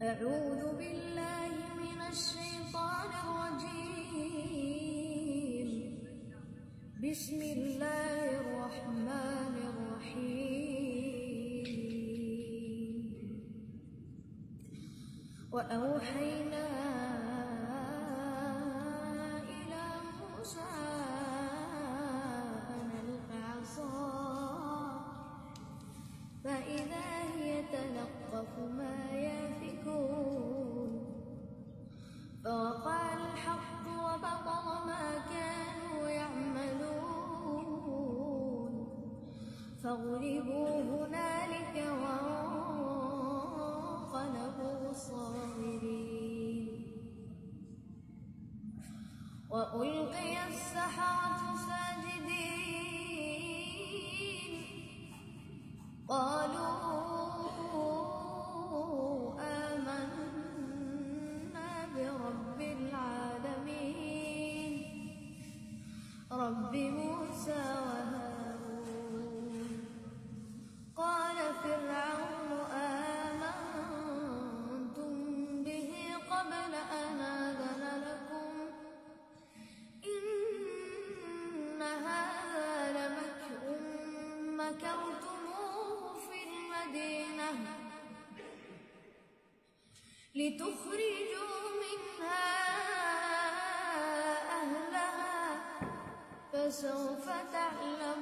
أعوذ بالله من الشيطان الرجيم. بسم الله الرحمن الرحيم. وأوحينا إلى موسى أن ألق عصاك فإذا هي تلقف ما يأفكون فوقع الحق وبطل ما كانوا يعملون فغلبوا هنالك وانقلبوا صاغرين. وألقي السحرة ساجدين قالوا آمنا برب العالمين رب موسى وهارون. قال فرعون آمنتم به قبل أن آذن لكم إن هذا لمكر مكرتموه في المدينة لتخرجوا منها أهلها فسوف تعلمون.